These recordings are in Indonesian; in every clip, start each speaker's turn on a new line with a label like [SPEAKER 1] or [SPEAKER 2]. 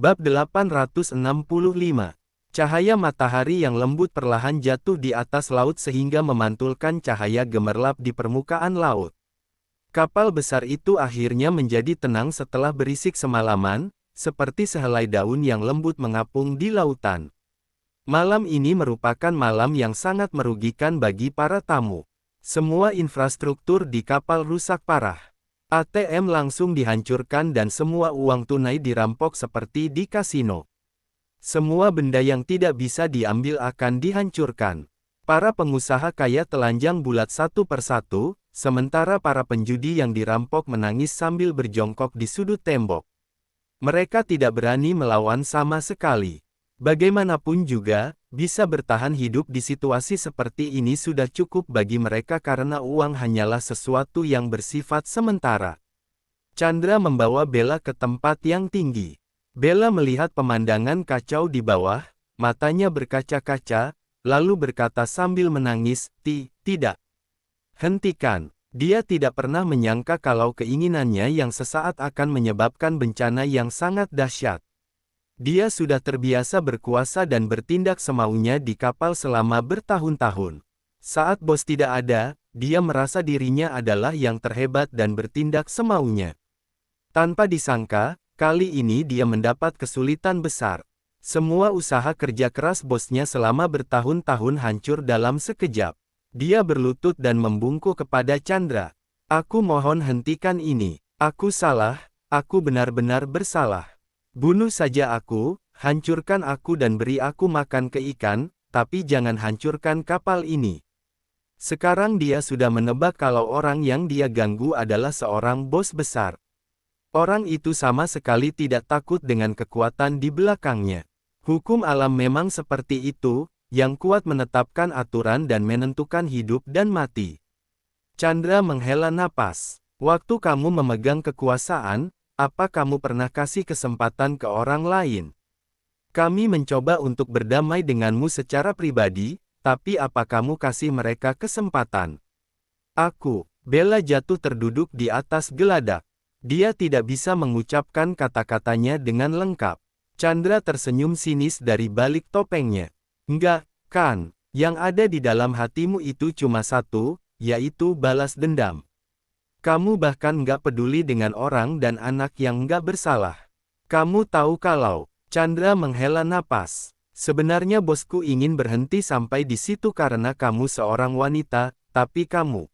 [SPEAKER 1] Bab 865. Cahaya matahari yang lembut perlahan jatuh di atas laut sehingga memantulkan cahaya gemerlap di permukaan laut. Kapal besar itu akhirnya menjadi tenang setelah berisik semalaman, seperti sehelai daun yang lembut mengapung di lautan. Malam ini merupakan malam yang sangat merugikan bagi para tamu. Semua infrastruktur di kapal rusak parah. ATM langsung dihancurkan dan semua uang tunai dirampok seperti di kasino. Semua benda yang tidak bisa diambil akan dihancurkan. Para pengusaha kaya telanjang bulat satu persatu, sementara para penjudi yang dirampok menangis sambil berjongkok di sudut tembok. Mereka tidak berani melawan sama sekali. Bagaimanapun juga, bisa bertahan hidup di situasi seperti ini sudah cukup bagi mereka karena uang hanyalah sesuatu yang bersifat sementara. Chandra membawa Bella ke tempat yang tinggi. Bella melihat pemandangan kacau di bawah, matanya berkaca-kaca, lalu berkata sambil menangis, Tidak. Hentikan. Dia tidak pernah menyangka kalau keinginannya yang sesaat akan menyebabkan bencana yang sangat dahsyat. Dia sudah terbiasa berkuasa dan bertindak semaunya di kapal selama bertahun-tahun. Saat bos tidak ada, dia merasa dirinya adalah yang terhebat dan bertindak semaunya. Tanpa disangka, kali ini dia mendapat kesulitan besar. Semua usaha kerja keras bosnya selama bertahun-tahun hancur dalam sekejap. Dia berlutut dan membungkuk kepada Chandra. Aku mohon hentikan ini. Aku salah, aku benar-benar bersalah. Bunuh saja aku, hancurkan aku dan beri aku makan ke ikan, tapi jangan hancurkan kapal ini. Sekarang dia sudah menebak kalau orang yang dia ganggu adalah seorang bos besar. Orang itu sama sekali tidak takut dengan kekuatan di belakangnya. Hukum alam memang seperti itu, yang kuat menetapkan aturan dan menentukan hidup dan mati. Chandra menghela napas. Waktu kamu memegang kekuasaan, apa kamu pernah kasih kesempatan ke orang lain? Kami mencoba untuk berdamai denganmu secara pribadi, tapi apa kamu kasih mereka kesempatan? Bella jatuh terduduk di atas geladak. Dia tidak bisa mengucapkan kata-katanya dengan lengkap. Chandra tersenyum sinis dari balik topengnya. Enggak, kan? Yang ada di dalam hatimu itu cuma satu, yaitu balas dendam. Kamu bahkan nggak peduli dengan orang dan anak yang nggak bersalah. Kamu tahu kalau, Chandra menghela napas. Sebenarnya bosku ingin berhenti sampai di situ karena kamu seorang wanita, tapi kamu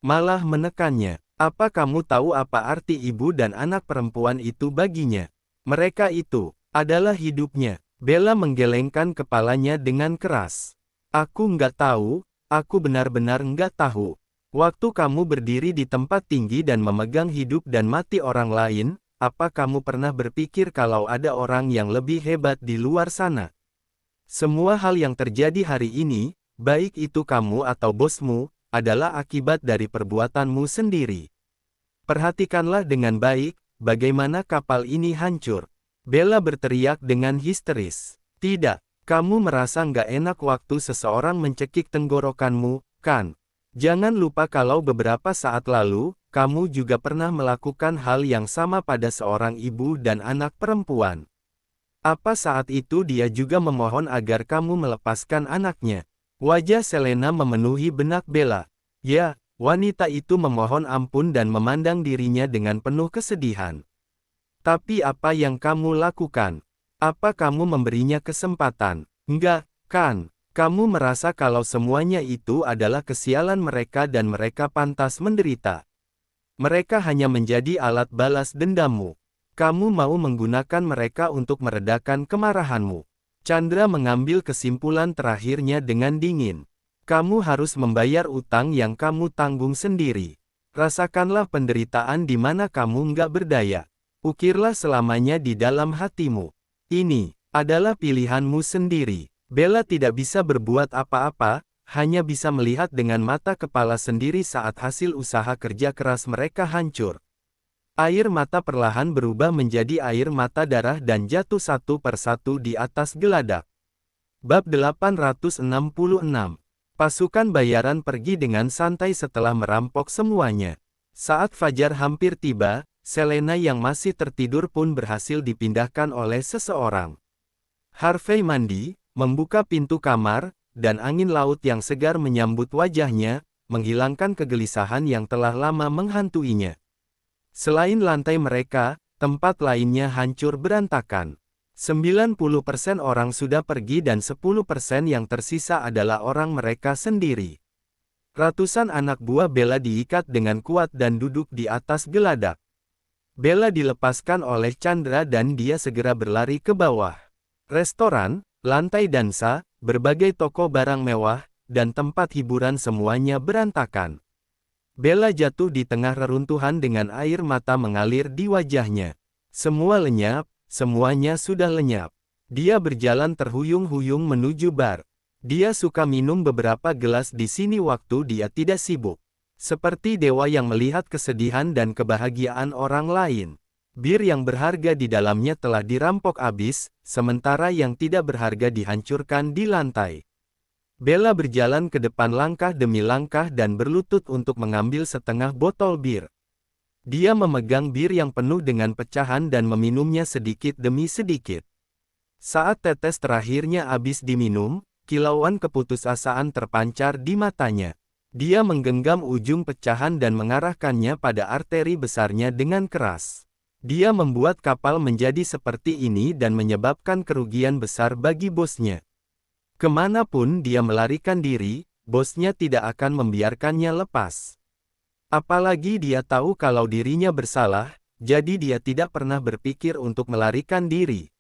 [SPEAKER 1] malah menekannya. Apa kamu tahu apa arti ibu dan anak perempuan itu baginya? Mereka itu adalah hidupnya. Bella menggelengkan kepalanya dengan keras. Aku nggak tahu, aku benar-benar nggak tahu. Waktu kamu berdiri di tempat tinggi dan memegang hidup dan mati orang lain, apa kamu pernah berpikir kalau ada orang yang lebih hebat di luar sana? Semua hal yang terjadi hari ini, baik itu kamu atau bosmu, adalah akibat dari perbuatanmu sendiri. Perhatikanlah dengan baik, bagaimana kapal ini hancur. Bella berteriak dengan histeris. Tidak, kamu merasa nggak enak waktu seseorang mencekik tenggorokanmu, kan? Jangan lupa kalau beberapa saat lalu, kamu juga pernah melakukan hal yang sama pada seorang ibu dan anak perempuan. Apa saat itu dia juga memohon agar kamu melepaskan anaknya? Wajah Selena memenuhi benak Bella. Ya, wanita itu memohon ampun dan memandang dirinya dengan penuh kesedihan. Tapi apa yang kamu lakukan? Apa kamu memberinya kesempatan? Enggak, kan? Kamu merasa kalau semuanya itu adalah kesialan mereka dan mereka pantas menderita. Mereka hanya menjadi alat balas dendammu. Kamu mau menggunakan mereka untuk meredakan kemarahanmu. Chandra mengambil kesimpulan terakhirnya dengan dingin. Kamu harus membayar utang yang kamu tanggung sendiri. Rasakanlah penderitaan di mana kamu nggak berdaya. Ukirlah selamanya di dalam hatimu. Ini adalah pilihanmu sendiri. Bella tidak bisa berbuat apa-apa, hanya bisa melihat dengan mata kepala sendiri saat hasil usaha kerja keras mereka hancur. Air mata perlahan berubah menjadi air mata darah dan jatuh satu persatu di atas geladak. Bab 866. Pasukan bayaran pergi dengan santai setelah merampok semuanya. Saat fajar hampir tiba, Selena yang masih tertidur pun berhasil dipindahkan oleh seseorang. Harvey mandi, membuka pintu kamar, dan angin laut yang segar menyambut wajahnya, menghilangkan kegelisahan yang telah lama menghantuinya. Selain lantai mereka, tempat lainnya hancur berantakan. 90% orang sudah pergi dan 10% yang tersisa adalah orang mereka sendiri. Ratusan anak buah Bella diikat dengan kuat dan duduk di atas geladak. Bella dilepaskan oleh Chandra dan dia segera berlari ke bawah. Restoran, lantai dansa, berbagai toko barang mewah, dan tempat hiburan semuanya berantakan. Bella jatuh di tengah reruntuhan dengan air mata mengalir di wajahnya. Semua lenyap, semuanya sudah lenyap. Dia berjalan terhuyung-huyung menuju bar. Dia suka minum beberapa gelas di sini waktu dia tidak sibuk. Seperti dewa yang melihat kesedihan dan kebahagiaan orang lain. Bir yang berharga di dalamnya telah dirampok habis, sementara yang tidak berharga dihancurkan di lantai. Bella berjalan ke depan langkah demi langkah dan berlutut untuk mengambil setengah botol bir. Dia memegang bir yang penuh dengan pecahan dan meminumnya sedikit demi sedikit. Saat tetes terakhirnya habis diminum, kilauan keputusasaan terpancar di matanya. Dia menggenggam ujung pecahan dan mengarahkannya pada arteri besarnya dengan keras. Dia membuat kapal menjadi seperti ini dan menyebabkan kerugian besar bagi bosnya. Kemanapun dia melarikan diri, bosnya tidak akan membiarkannya lepas. Apalagi dia tahu kalau dirinya bersalah, jadi dia tidak pernah berpikir untuk melarikan diri.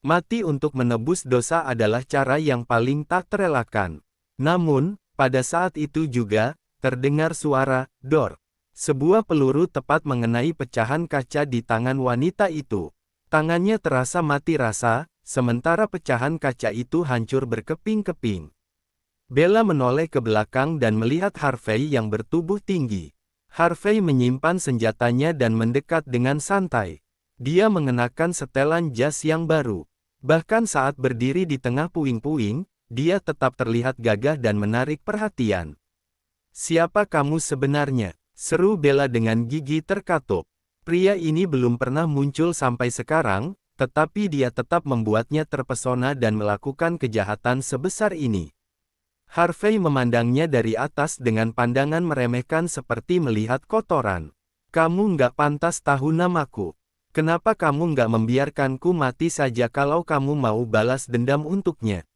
[SPEAKER 1] Mati untuk menebus dosa adalah cara yang paling tak terelakkan. Namun, pada saat itu juga, terdengar suara, dor. Sebuah peluru tepat mengenai pecahan kaca di tangan wanita itu. Tangannya terasa mati rasa, sementara pecahan kaca itu hancur berkeping-keping. Bella menoleh ke belakang dan melihat Harvey yang bertubuh tinggi. Harvey menyimpan senjatanya dan mendekat dengan santai. Dia mengenakan setelan jas yang baru. Bahkan saat berdiri di tengah puing-puing, dia tetap terlihat gagah dan menarik perhatian. "Siapa kamu sebenarnya?" seru Bella dengan gigi terkatup. Pria ini belum pernah muncul sampai sekarang, tetapi dia tetap membuatnya terpesona dan melakukan kejahatan sebesar ini. Harvey memandangnya dari atas dengan pandangan meremehkan seperti melihat kotoran. "Kamu nggak pantas tahu namaku. Kenapa kamu nggak membiarkanku mati saja kalau kamu mau balas dendam untuknya?"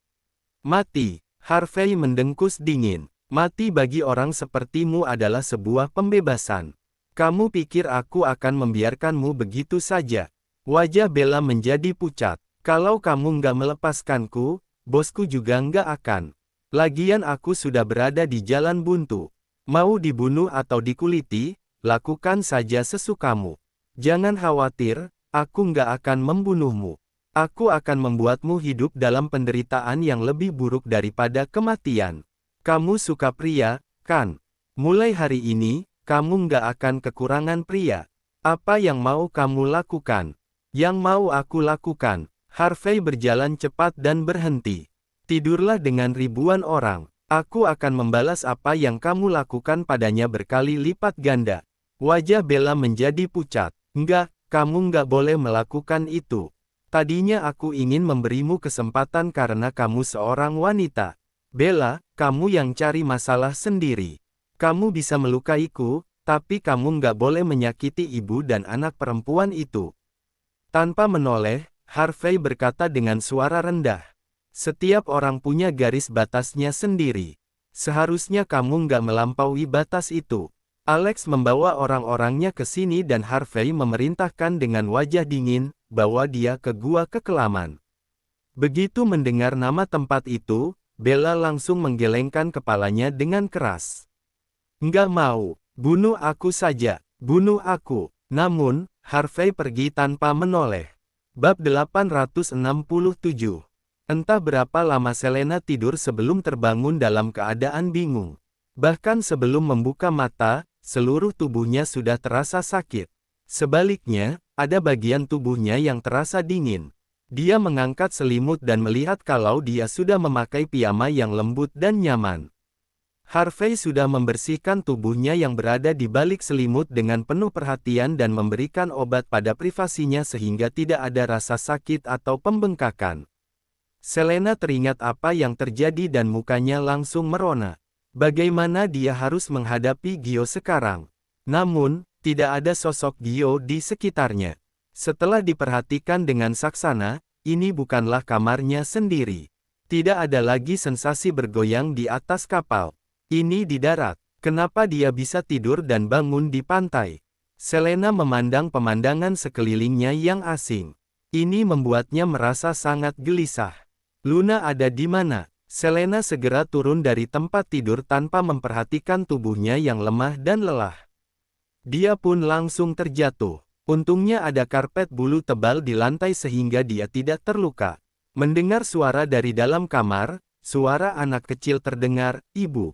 [SPEAKER 1] "Mati," Harvey mendengkus dingin. "Mati bagi orang sepertimu adalah sebuah pembebasan. Kamu pikir aku akan membiarkanmu begitu saja?" Wajah Bella menjadi pucat. "Kalau kamu nggak melepaskanku, bosku juga nggak akan. Lagian aku sudah berada di jalan buntu. Mau dibunuh atau dikuliti, lakukan saja sesukamu. Jangan khawatir, aku nggak akan membunuhmu. Aku akan membuatmu hidup dalam penderitaan yang lebih buruk daripada kematian. Kamu suka pria, kan? Mulai hari ini, kamu nggak akan kekurangan pria. Apa yang mau kamu lakukan? Yang mau aku lakukan." Harvey berjalan cepat dan berhenti. "Tidurlah dengan ribuan orang. Aku akan membalas apa yang kamu lakukan padanya berkali lipat ganda." Wajah Bella menjadi pucat. "Enggak, kamu nggak boleh melakukan itu. Tadinya aku ingin memberimu kesempatan karena kamu seorang wanita. Bella, kamu yang cari masalah sendiri. Kamu bisa melukaiku, tapi kamu nggak boleh menyakiti ibu dan anak perempuan itu." Tanpa menoleh, Harvey berkata dengan suara rendah. "Setiap orang punya garis batasnya sendiri. Seharusnya kamu nggak melampaui batas itu." Alex membawa orang-orangnya ke sini dan Harvey memerintahkan dengan wajah dingin, bawa dia ke gua kekelaman. Begitu mendengar nama tempat itu, Bella langsung menggelengkan kepalanya dengan keras. "Nggak mau, bunuh aku saja, bunuh aku." Namun, Harvey pergi tanpa menoleh. Bab 867. Entah berapa lama Selena tidur sebelum terbangun dalam keadaan bingung. Bahkan sebelum membuka mata, seluruh tubuhnya sudah terasa sakit. Sebaliknya, ada bagian tubuhnya yang terasa dingin. Dia mengangkat selimut dan melihat kalau dia sudah memakai piyama yang lembut dan nyaman. Harvey sudah membersihkan tubuhnya yang berada di balik selimut dengan penuh perhatian dan memberikan obat pada privasinya sehingga tidak ada rasa sakit atau pembengkakan. Selena teringat apa yang terjadi dan mukanya langsung merona. Bagaimana dia harus menghadapi Gio sekarang? Namun, tidak ada sosok Gio di sekitarnya. Setelah diperhatikan dengan saksana, ini bukanlah kamarnya sendiri. Tidak ada lagi sensasi bergoyang di atas kapal. Ini di darat. Kenapa dia bisa tidur dan bangun di pantai? Selena memandang pemandangan sekelilingnya yang asing. Ini membuatnya merasa sangat gelisah. Luna ada di mana? Selena segera turun dari tempat tidur tanpa memperhatikan tubuhnya yang lemah dan lelah. Dia pun langsung terjatuh. Untungnya ada karpet bulu tebal di lantai sehingga dia tidak terluka. Mendengar suara dari dalam kamar, suara anak kecil terdengar, "Ibu."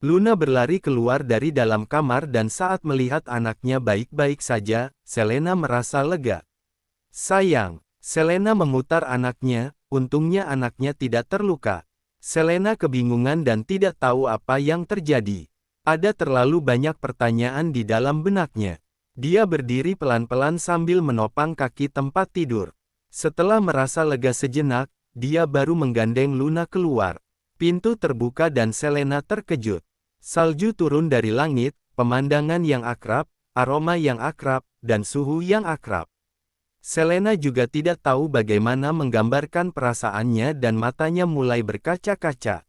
[SPEAKER 1] Luna berlari keluar dari dalam kamar dan saat melihat anaknya baik-baik saja, Selena merasa lega. "Sayang." Selena memutar anaknya, untungnya anaknya tidak terluka. Selena kebingungan dan tidak tahu apa yang terjadi. Ada terlalu banyak pertanyaan di dalam benaknya. Dia berdiri pelan-pelan sambil menopang kaki tempat tidur. Setelah merasa lega sejenak, dia baru menggandeng Luna keluar. Pintu terbuka dan Selena terkejut. Salju turun dari langit, pemandangan yang akrab, aroma yang akrab, dan suhu yang akrab. Selena juga tidak tahu bagaimana menggambarkan perasaannya dan matanya mulai berkaca-kaca.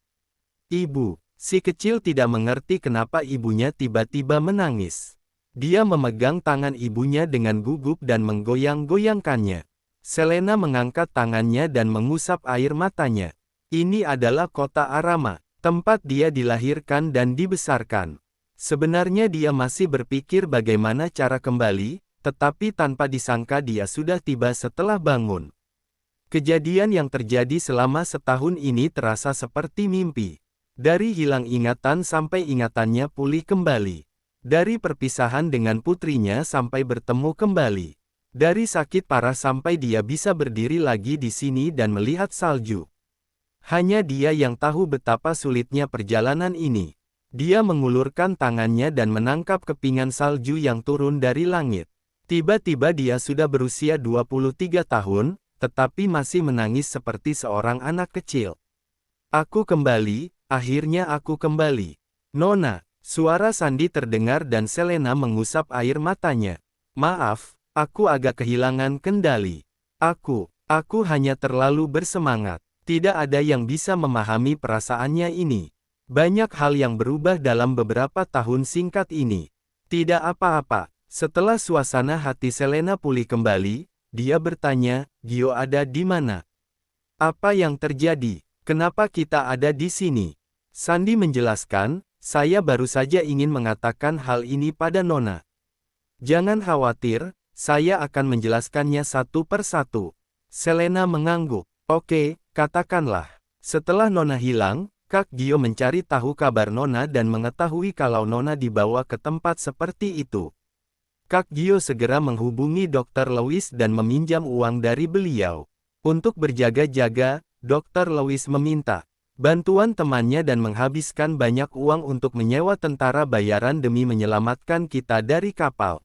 [SPEAKER 1] "Ibu." Si kecil tidak mengerti kenapa ibunya tiba-tiba menangis. Dia memegang tangan ibunya dengan gugup dan menggoyang-goyangkannya. Selena mengangkat tangannya dan mengusap air matanya. Ini adalah kota Arama, tempat dia dilahirkan dan dibesarkan. Sebenarnya dia masih berpikir bagaimana cara kembali, tetapi tanpa disangka dia sudah tiba setelah bangun. Kejadian yang terjadi selama setahun ini terasa seperti mimpi. Dari hilang ingatan sampai ingatannya pulih kembali. Dari perpisahan dengan putrinya sampai bertemu kembali. Dari sakit parah sampai dia bisa berdiri lagi di sini dan melihat salju. Hanya dia yang tahu betapa sulitnya perjalanan ini. Dia mengulurkan tangannya dan menangkap kepingan salju yang turun dari langit. Tiba-tiba dia sudah berusia 23 tahun, tetapi masih menangis seperti seorang anak kecil. "Aku kembali, akhirnya aku kembali. Nona." Suara Sandy terdengar dan Selena mengusap air matanya. "Maaf, aku agak kehilangan kendali. Aku hanya terlalu bersemangat. Tidak ada yang bisa memahami perasaannya ini. Banyak hal yang berubah dalam beberapa tahun singkat ini." "Tidak apa-apa." Setelah suasana hati Selena pulih kembali, dia bertanya, "Gio ada di mana? Apa yang terjadi? Kenapa kita ada di sini?" Sandy menjelaskan, "Saya baru saja ingin mengatakan hal ini pada Nona. Jangan khawatir, saya akan menjelaskannya satu persatu." Selena mengangguk. "Oke, katakanlah." Setelah Nona hilang, Kak Gio mencari tahu kabar Nona dan mengetahui kalau Nona dibawa ke tempat seperti itu. Kak Gio segera menghubungi Dr. Lewis dan meminjam uang dari beliau. Untuk berjaga-jaga, Dr. Lewis meminta bantuan temannya dan menghabiskan banyak uang untuk menyewa tentara bayaran demi menyelamatkan kita dari kapal.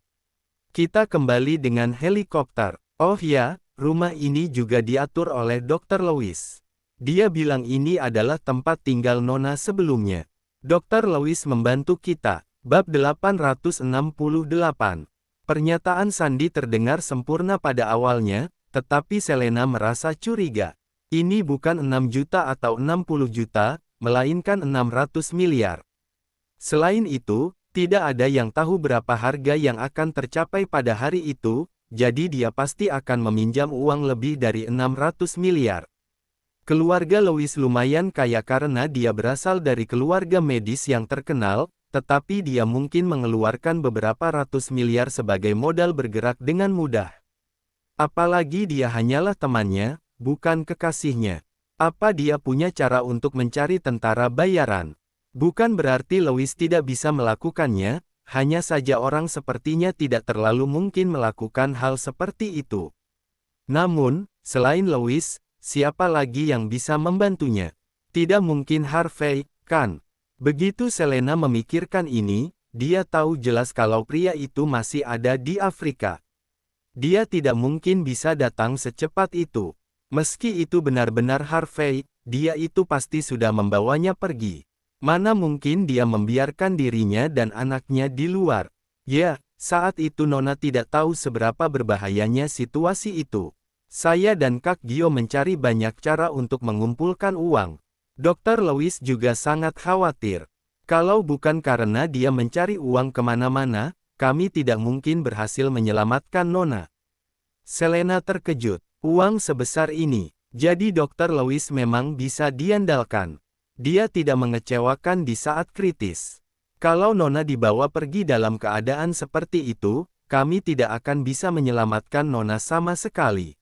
[SPEAKER 1] Kita kembali dengan helikopter. Oh ya, rumah ini juga diatur oleh Dr. Lewis. Dia bilang ini adalah tempat tinggal Nona sebelumnya. Dr. Lewis membantu kita. Bab 868. Pernyataan Sandy terdengar sempurna pada awalnya, tetapi Selena merasa curiga. Ini bukan 6 juta atau 60 juta, melainkan 600 miliar. Selain itu, tidak ada yang tahu berapa harga yang akan tercapai pada hari itu, jadi dia pasti akan meminjam uang lebih dari 600 miliar. Keluarga Lewis lumayan kaya karena dia berasal dari keluarga medis yang terkenal, tetapi dia mungkin mengeluarkan beberapa ratus miliar sebagai modal bergerak dengan mudah. Apalagi dia hanyalah temannya, bukan kekasihnya. Apa dia punya cara untuk mencari tentara bayaran? Bukan berarti Lewis tidak bisa melakukannya, hanya saja orang sepertinya tidak terlalu mungkin melakukan hal seperti itu. Namun, selain Lewis, siapa lagi yang bisa membantunya? Tidak mungkin Harvey, kan? Begitu Selena memikirkan ini, dia tahu jelas kalau pria itu masih ada di Afrika. Dia tidak mungkin bisa datang secepat itu. Meski itu benar-benar Harvey, dia itu pasti sudah membawanya pergi. Mana mungkin dia membiarkan dirinya dan anaknya di luar. Ya, saat itu Nona tidak tahu seberapa berbahayanya situasi itu. Saya dan Kak Gio mencari banyak cara untuk mengumpulkan uang. Dr. Lewis juga sangat khawatir. Kalau bukan karena dia mencari uang kemana-mana, kami tidak mungkin berhasil menyelamatkan Nona. Selena terkejut. Uang sebesar ini. Jadi Dr. Lewis memang bisa diandalkan. Dia tidak mengecewakan di saat kritis. Kalau Nona dibawa pergi dalam keadaan seperti itu, kami tidak akan bisa menyelamatkan Nona sama sekali.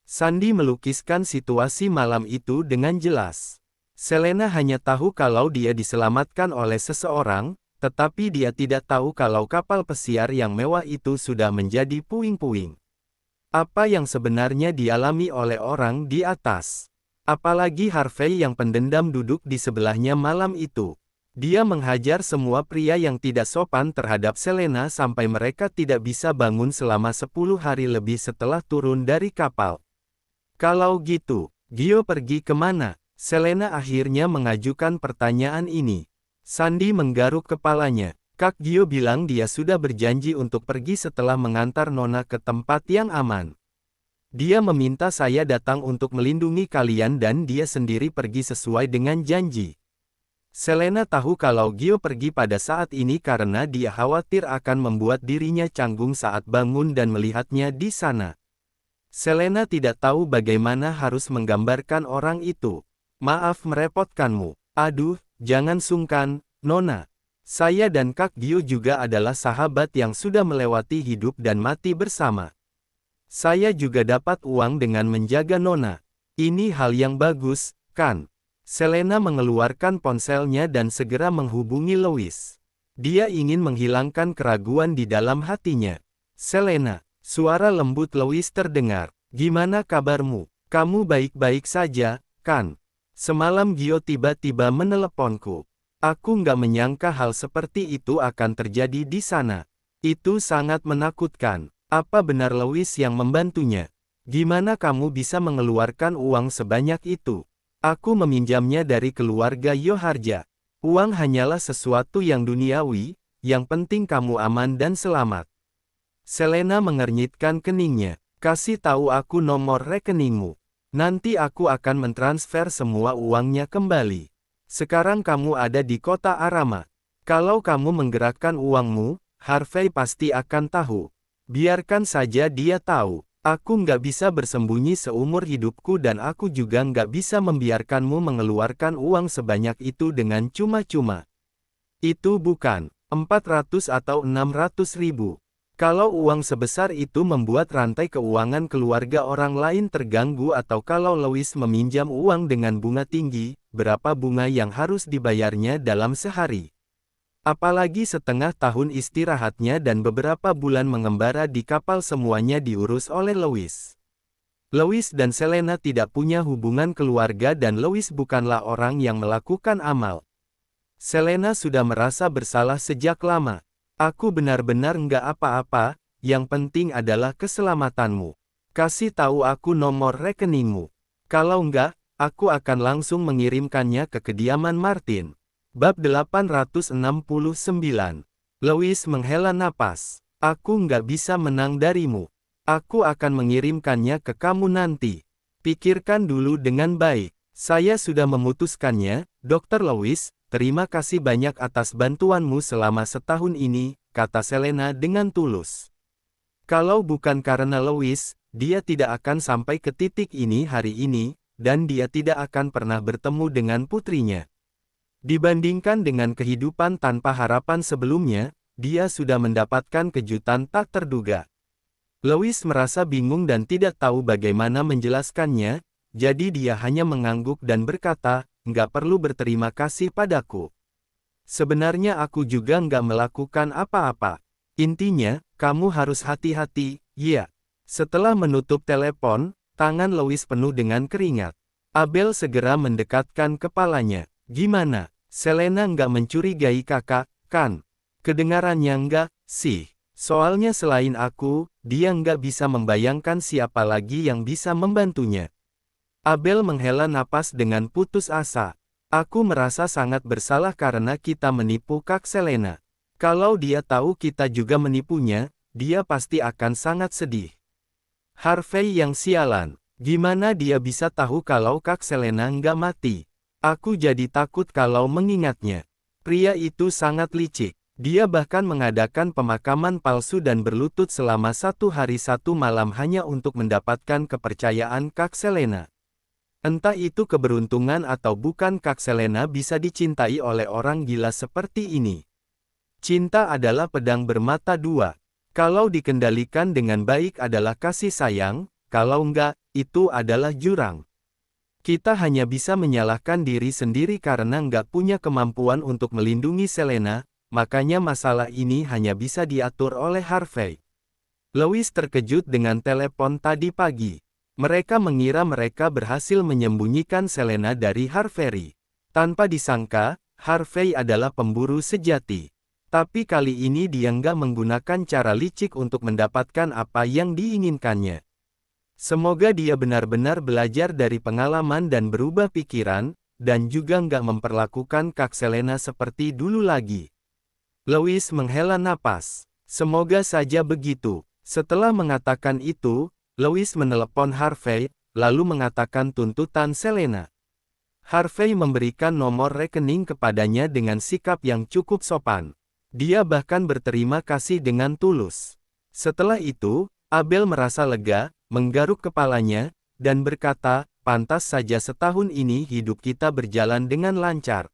[SPEAKER 1] Sandy melukiskan situasi malam itu dengan jelas. Selena hanya tahu kalau dia diselamatkan oleh seseorang, tetapi dia tidak tahu kalau kapal pesiar yang mewah itu sudah menjadi puing-puing. Apa yang sebenarnya dialami oleh orang di atas? Apalagi Harvey yang pendendam duduk di sebelahnya malam itu. Dia menghajar semua pria yang tidak sopan terhadap Selena sampai mereka tidak bisa bangun selama 10 hari lebih setelah turun dari kapal. Kalau gitu, Gio pergi kemana? Selena akhirnya mengajukan pertanyaan ini. Sandy menggaruk kepalanya. Kak Gio bilang dia sudah berjanji untuk pergi setelah mengantar Nona ke tempat yang aman. Dia meminta saya datang untuk melindungi kalian dan dia sendiri pergi sesuai dengan janji. Selena tahu kalau Gio pergi pada saat ini karena dia khawatir akan membuat dirinya canggung saat bangun dan melihatnya di sana. Selena tidak tahu bagaimana harus menggambarkan orang itu. Maaf merepotkanmu. Aduh, jangan sungkan, Nona. Saya dan Kak Gio juga adalah sahabat yang sudah melewati hidup dan mati bersama. Saya juga dapat uang dengan menjaga Nona. Ini hal yang bagus, kan? Selena mengeluarkan ponselnya dan segera menghubungi Lewis. Dia ingin menghilangkan keraguan di dalam hatinya. Selena, suara lembut Lewis terdengar. Gimana kabarmu? Kamu baik-baik saja, kan? Semalam Gio tiba-tiba meneleponku. Aku nggak menyangka hal seperti itu akan terjadi di sana. Itu sangat menakutkan. Apa benar Lewis yang membantunya? Gimana kamu bisa mengeluarkan uang sebanyak itu? Aku meminjamnya dari keluarga Yoharja. Uang hanyalah sesuatu yang duniawi, yang penting kamu aman dan selamat. Selena mengernyitkan keningnya. Kasih tahu aku nomor rekeningmu. Nanti aku akan mentransfer semua uangnya kembali. Sekarang kamu ada di kota Arama. Kalau kamu menggerakkan uangmu, Harvey pasti akan tahu. Biarkan saja dia tahu. Aku nggak bisa bersembunyi seumur hidupku dan aku juga nggak bisa membiarkanmu mengeluarkan uang sebanyak itu dengan cuma-cuma. Itu bukan 400 atau 600 ribu. Kalau uang sebesar itu membuat rantai keuangan keluarga orang lain terganggu atau kalau Lewis meminjam uang dengan bunga tinggi, berapa bunga yang harus dibayarnya dalam sehari? Apalagi setengah tahun istirahatnya dan beberapa bulan mengembara di kapal semuanya diurus oleh Lewis. Lewis dan Selena tidak punya hubungan keluarga dan Lewis bukanlah orang yang melakukan amal. Selena sudah merasa bersalah sejak lama. Aku benar-benar nggak apa-apa, yang penting adalah keselamatanmu. Kasih tahu aku nomor rekeningmu. Kalau nggak, aku akan langsung mengirimkannya ke kediaman Martin. Bab 869. Lewis menghela napas. Aku nggak bisa menang darimu. Aku akan mengirimkannya ke kamu nanti. Pikirkan dulu dengan baik. Saya sudah memutuskannya, Dr. Lewis. Terima kasih banyak atas bantuanmu selama setahun ini, kata Selena dengan tulus. Kalau bukan karena Lewis, dia tidak akan sampai ke titik ini hari ini, dan dia tidak akan pernah bertemu dengan putrinya. Dibandingkan dengan kehidupan tanpa harapan sebelumnya, dia sudah mendapatkan kejutan tak terduga. Lewis merasa bingung dan tidak tahu bagaimana menjelaskannya, jadi dia hanya mengangguk dan berkata, nggak perlu berterima kasih padaku. Sebenarnya aku juga nggak melakukan apa-apa. Intinya, kamu harus hati-hati, ya. Setelah menutup telepon, tangan Lewis penuh dengan keringat. Abel segera mendekatkan kepalanya. Gimana? Selena nggak mencurigai kakak, kan? Kedengarannya nggak, sih. Soalnya selain aku, dia nggak bisa membayangkan siapa lagi yang bisa membantunya. Abel menghela napas dengan putus asa. Aku merasa sangat bersalah karena kita menipu Kak Selena. Kalau dia tahu kita juga menipunya, dia pasti akan sangat sedih. Harvey yang sialan. Gimana dia bisa tahu kalau Kak Selena nggak mati? Aku jadi takut kalau mengingatnya. Pria itu sangat licik. Dia bahkan mengadakan pemakaman palsu dan berlutut selama 1 hari 1 malam hanya untuk mendapatkan kepercayaan Kak Selena. Entah itu keberuntungan atau bukan, Kak Selena bisa dicintai oleh orang gila seperti ini. Cinta adalah pedang bermata dua. Kalau dikendalikan dengan baik adalah kasih sayang, kalau enggak, itu adalah jurang. Kita hanya bisa menyalahkan diri sendiri karena nggak punya kemampuan untuk melindungi Selena, makanya masalah ini hanya bisa diatur oleh Harvey. Louis terkejut dengan telepon tadi pagi. Mereka mengira mereka berhasil menyembunyikan Selena dari Harvey. Tanpa disangka, Harvey adalah pemburu sejati. Tapi kali ini dia nggak menggunakan cara licik untuk mendapatkan apa yang diinginkannya. Semoga dia benar-benar belajar dari pengalaman dan berubah pikiran, dan juga nggak memperlakukan Kak Selena seperti dulu lagi. Louis menghela napas. Semoga saja begitu. Setelah mengatakan itu, Louis menelepon Harvey, lalu mengatakan tuntutan Selena. Harvey memberikan nomor rekening kepadanya dengan sikap yang cukup sopan. Dia bahkan berterima kasih dengan tulus. Setelah itu, Abel merasa lega, menggaruk kepalanya, dan berkata, pantas saja setahun ini hidup kita berjalan dengan lancar.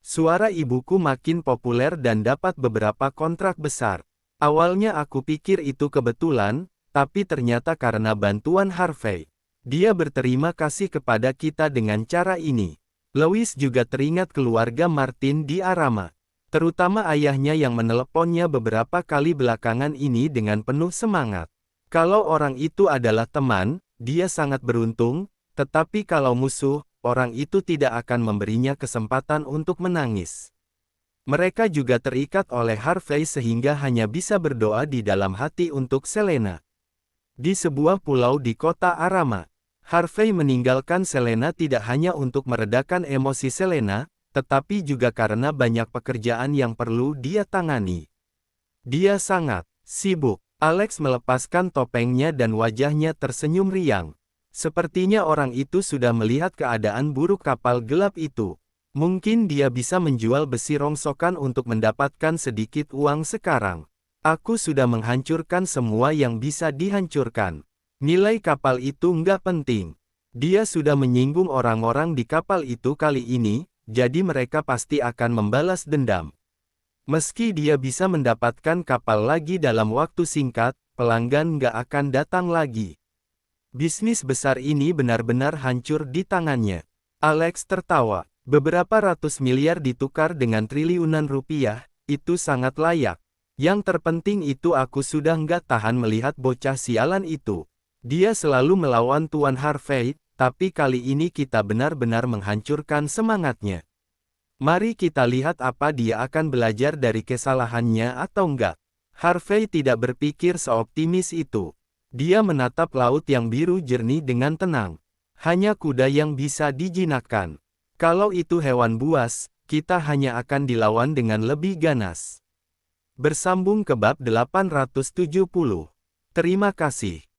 [SPEAKER 1] Suara ibuku makin populer dan dapat beberapa kontrak besar. Awalnya aku pikir itu kebetulan, tapi ternyata karena bantuan Harvey. Dia berterima kasih kepada kita dengan cara ini. Louis juga teringat keluarga Martin di Arama. Terutama ayahnya yang meneleponnya beberapa kali belakangan ini dengan penuh semangat. Kalau orang itu adalah teman, dia sangat beruntung, tetapi kalau musuh, orang itu tidak akan memberinya kesempatan untuk menangis. Mereka juga terikat oleh Harvey sehingga hanya bisa berdoa di dalam hati untuk Selena. Di sebuah pulau di kota Arama, Harvey meninggalkan Selena tidak hanya untuk meredakan emosi Selena, tetapi juga karena banyak pekerjaan yang perlu dia tangani. Dia sangat sibuk. Alex melepaskan topengnya dan wajahnya tersenyum riang. Sepertinya orang itu sudah melihat keadaan buruk kapal gelap itu. Mungkin dia bisa menjual besi rongsokan untuk mendapatkan sedikit uang sekarang. Aku sudah menghancurkan semua yang bisa dihancurkan. Nilai kapal itu nggak penting. Dia sudah menyinggung orang-orang di kapal itu kali ini, jadi mereka pasti akan membalas dendam. Meski dia bisa mendapatkan kapal lagi dalam waktu singkat, pelanggan nggak akan datang lagi. Bisnis besar ini benar-benar hancur di tangannya. Alex tertawa. Beberapa ratus miliar ditukar dengan triliunan rupiah, itu sangat layak. Yang terpenting itu aku sudah nggak tahan melihat bocah sialan itu. Dia selalu melawan Tuan Harvey, tapi kali ini kita benar-benar menghancurkan semangatnya. Mari kita lihat apa dia akan belajar dari kesalahannya atau enggak. Harvey tidak berpikir seoptimis itu. Dia menatap laut yang biru jernih dengan tenang. Hanya kuda yang bisa dijinakkan. Kalau itu hewan buas, kita hanya akan dilawan dengan lebih ganas. Bersambung ke bab 870. Terima kasih.